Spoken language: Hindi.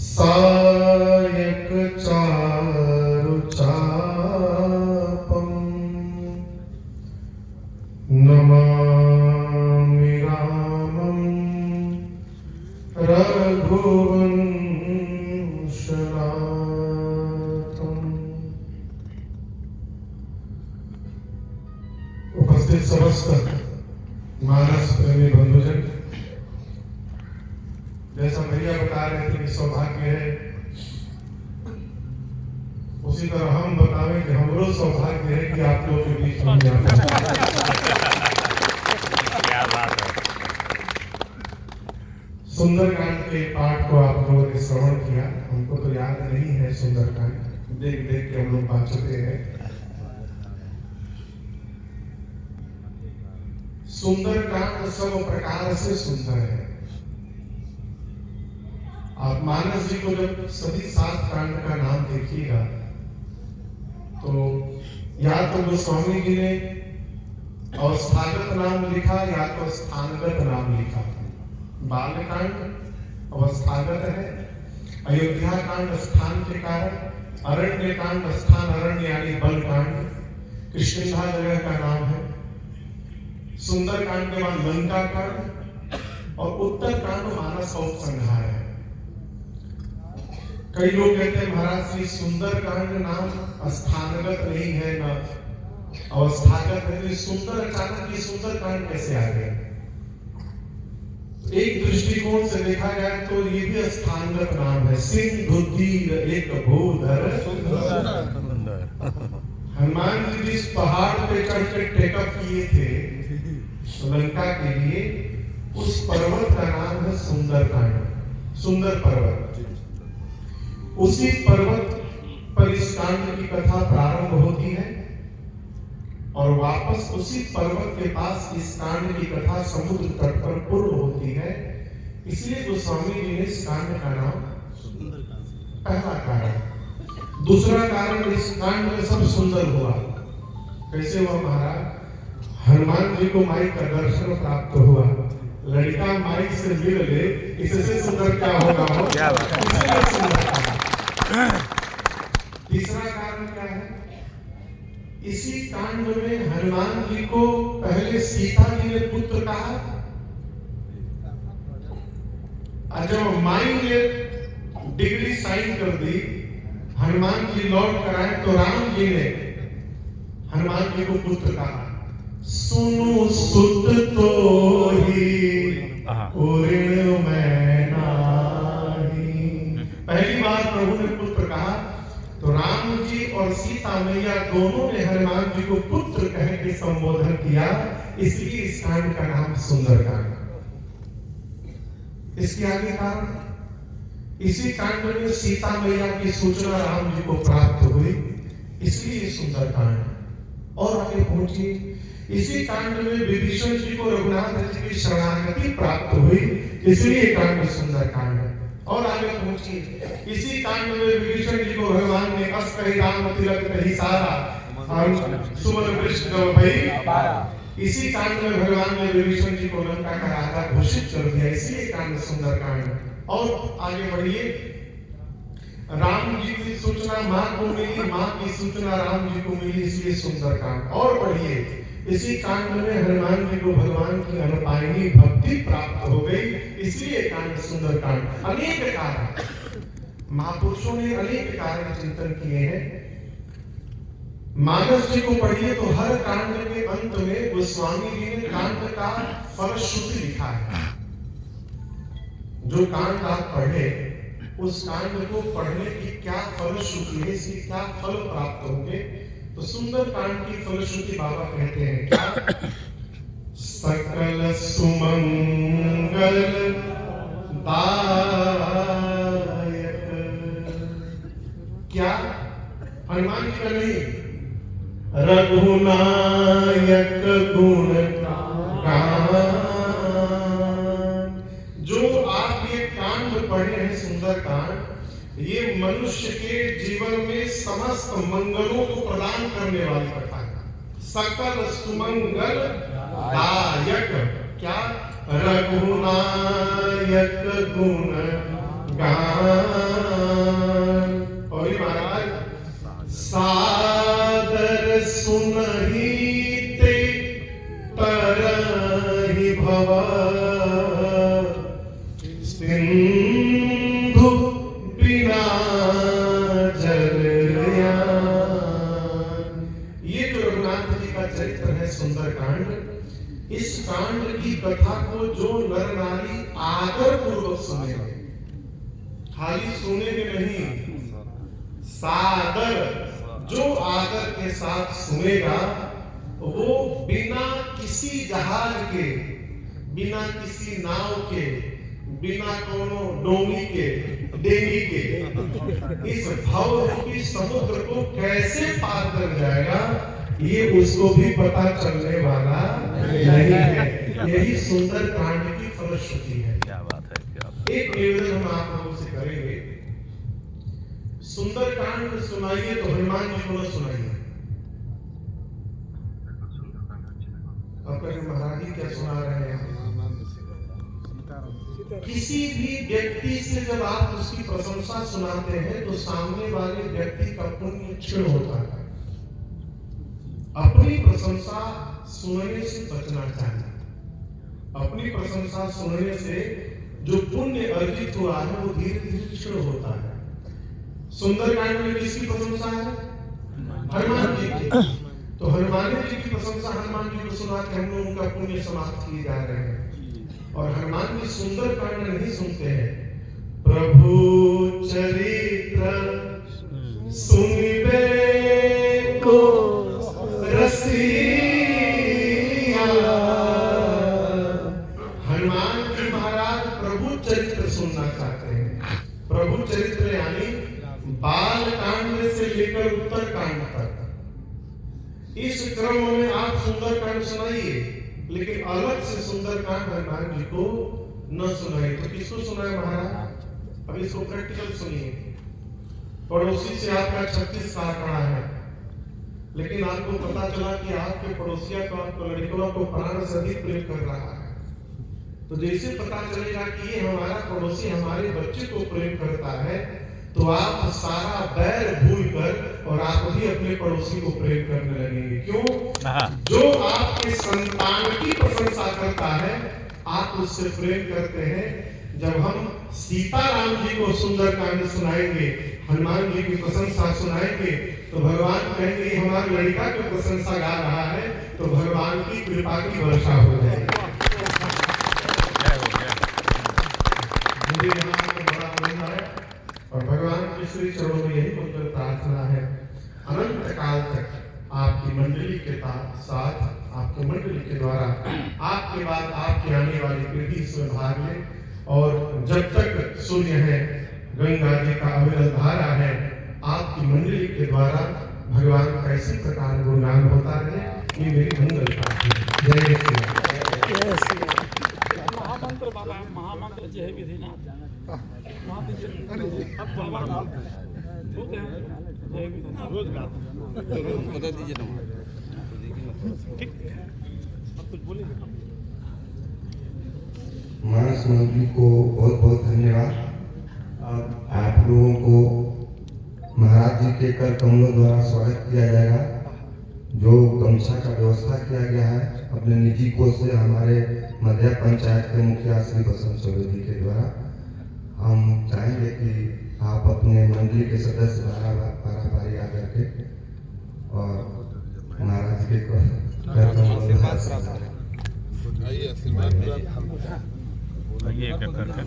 सायक चारुचापम नमामि रामं रघुवंशनाथम्। उपस्थित समस्त मानस प्रेमी बंधुजन, जैसा भैया बता रहे थे कि सौभाग्य है, उसी तरह हम बतावें कि हमरो सौभाग्य है कि आप लोगों के बीच में क्या बात है। सुंदरकांड के पाठ को आप लोगों ने श्रवण किया। हमको तो याद नहीं है सुंदरकांड, देख देख के हम लोग बात चुके हैं। सुंदरकांड सब प्रकार से सुंदर है। आप मानस जी को जब सभी 7 कांड का नाम देखिएगा तो या तो गोस्वामी जी ने अवस्थागत नाम लिखा या तो स्थानगत नाम लिखा। बालकांड अवस्थागत है, अयोध्या कांड स्थान के कारण, अरण्य कांड स्थान अरण्य यानी बलकांड, किष्किंधा जगह का नाम है। सुंदर कांड के बाद लंका कांड और उत्तर कांड मानस का उपसंहार है। कई लोग कहते हैं महाराज जी सुंदर कांड नाम स्थानगत नहीं है ना अवस्थागत है, तो सुंदर अचानक ये सुंदर कांड कैसे आ गया? एक दृष्टिकोण से देखा जाए तो ये भी स्थानगत नाम है। सिंधु तीर एक भूधर हनुमान जी जिस पहाड़ पे चढ़ के टेकअप किए थे लंका के लिए, उस पर्वत का नाम है सुंदरकांड, सुंदर पर्वत। उसी पर्वत पर इस कांड की कथा प्रारंभ होती है और वापस उसी पर्वत के पास इस कांड की कथा समुद्र तट पर पूर्ण होती है। इसलिए गोस्वामी जी ने इस कांड का नाम पहला कारण। दूसरा कारण, इस कांड में सब सुंदर हुआ। कैसे हुआ महाराज? हनुमान जी को माई का दर्शन प्राप्त हुआ। लड़का माई से मिल ले, इससे सुंदर क्या होगा? क्या बात है। तीसरा कारण क्या है? इसी कांड में हनुमान जी को पहले सीता जी ने पुत्र कहा, और जब माई ने डिग्री साइन कर दी, हनुमान जी लौट कर आए तो राम जी ने हनुमान जी को पुत्र कहा। सुनु सुत तो ही ऋण मैं नाही। पहली बार प्रभु ने पुत्र कहा तो राम जी और सीता मैया दोनों ने हनुमान जी को पुत्र कह के संबोधन किया। इसलिए इस कांड का नाम सुंदरकांड। इसके आगे कारण, इसी कांड में सीता मैया की सूचना राम जी को प्राप्त हुई, इसलिए सुंदरकांड। और आगे पहुंची, इसी कांड में विभीषण जी को रघुनाथ जी की शरणागति प्राप्त हुई, इसलिए कांड सुंदरकांड है। और आगे पहुंची, इसी कांड में विभीषण जी को भगवान ने अस कही राम तिलक कही सारा सुमन कृष्ण भई। इसी कांड में भगवान ने विभीषण जी को लंका का राजा घोषित कर दिया, इसलिए कांड सुंदरकांड। और आगे बढ़िए, राम जी की सूचना मां को मिली, मां की सूचना राम जी को मिली, इसलिए सुंदरकांड। और बढ़िए, इसी कांड में हनुमान जी को भगवान की अनुपायनी भक्ति प्राप्त हो गई, इसलिए कांड सुंदरकांड। अनेक कारण, महापुरुषों ने अनेक कारण चिंतन किए हैं। मानस जी को पढ़िए तो हर कांड के अंत में गोस्वामी जी ने कांड का फलश्रुति लिखा है। जो कांड आप पढ़े, उस कांड को पढ़ने की क्या फलश्रुति है, इसकी क्या फल प्राप्त होंगे, तो सुंदर कांड की फलश्रुति बाबा कहते हैं क्या? सकल सुमंगल दायक। क्या? हनुमान जी का नहीं, रघुनायक गुण गान। जो आप ये कांड पढ़े हैं सुंदर कांड, ये मनुष्य के जीवन में समस्त मंगलों को प्रदान करने वाली कथा है। सकल सुमंगल दायक। क्या? रघुनायक गुण गान। और ये महाराज सादर सुनहि ते तरहि भव सिंधु बिना जल यान। ये जो रघुनाथ जी का चरित्र है सुंदरकांड, इस कांड की कथा को जो नर नारी आदर पूर्वक सुनेंगे, खाली सुनेंगे नहीं, सादर, जो आदर के साथ सुनेगा वो बिना किसी जहाज के, बिना किसी नाव के, बिना कोनो डोंगी के, डेंगी के इस भवरूपी समुद्र को कैसे पार कर जाएगा ये उसको भी पता चलने वाला नहीं है। यही सुंदर कांड की फलश्रुति है। क्या बात है, क्या बात। एक निवेदन हम आप लोगों से करेंगे, सुंदर कांड सुनाइए तो हनुमान जी को न सुनाइए। अब महाराज जी क्या सुना रहे हैं? किसी भी व्यक्ति से जब आप उसकी प्रशंसा सुनाते हैं तो सामने वाले व्यक्ति का पुण्य क्षीण होता है। अपनी प्रशंसा सुनने से बचना चाहिए। अपनी प्रशंसा सुनने से जो पुण्य अर्जित हुआ है वो धीरे धीरे क्षीण होता है। सुंदरकांड में किसकी प्रशंसा है? हनुमान जी की। तो हनुमान जी की प्रशंसा हनुमान जी को सुना के हम लोग उनका पुण्य समाप्त किए जा रहे हैं। और हनुमान जी सुंदरकांड नहीं सुनते हैं, प्रभु चरित्र सुनिबे को रसिया। हनुमान जी महाराज प्रभु चरित्र सुनना चाहते हैं। प्रभु चरित्र यानी बाल कांड से लेकर उत्तर कांड तक इस क्रम में आप सुंदरकांड सुनाइए, लेकिन अलग से सुंदरकांड हनुमान जी को न सुनाइए। तो किसको सुनाए महाराज? अब इसको प्रैक्टिकल सुनिए। पड़ोसी से आपका 36 का आंकड़ा है, लेकिन आपको पता चला कि आपके पड़ोसिया को, आपको लड़कों को प्राण से अधिक प्रेम कर रहा है। तो जैसे पता चलेगा कि ये हमारा पड़ोसी हमारे बच्चे को प्रेम करता है, तो आप सारा बैर भूल कर और आप भी अपने पड़ोसी को प्रेम करने लगेंगे। क्यों? जो आपके संतान की प्रशंसा करता है आप उससे प्रेम करते हैं। जब हम सीताराम जी को सुंदरकांड सुनाएंगे, हनुमान जी की प्रशंसा सुनाएंगे, तो भगवान कहेंगे हमारा लड़का की प्रशंसा गा रहा है, तो भगवान की कृपा की वर्षा हो जाएगी। मुझे यहाँ पर बड़ा आनंद आया और भगवान के श्री चरणों में यही मंगल प्रार्थना है, अनंत काल तक आपकी मंडली के साथ, आपकी मंडली के द्वारा आपके बाद आपकी आने वाली पीढ़ी इसमें भाग ले। और जब तक सूर्य है, गंगा जी का अविरल धारा है, आपकी मंडली के द्वारा भगवान का इसी प्रकार गुणगान होता रहे। ये मेरी मंगल प्रार्थना है। जय श्री राम। महामंत्र बाबा, महामंत्र जय विधिनाथ। अब बाबा होते हैं जय विधिनाथ। बता दीजिए ना। ठीक है, अब कुछ बोलेंगे? मानस मंत्री को बहुत बहुत धन्यवाद। अब आप लोगों को महाराज जी के कर कमलों द्वारा स्वागत किया जाएगा। जो गमछा का व्यवस्था किया गया है अपने निजी कोष से हमारे मध्य पंचायत के मुखिया श्री बसंत चौधरी के द्वारा, हम चाहेंगे कि आप अपने मंडली के सदस्य पारी आकर के और महाराज के कर आइए एक एक करके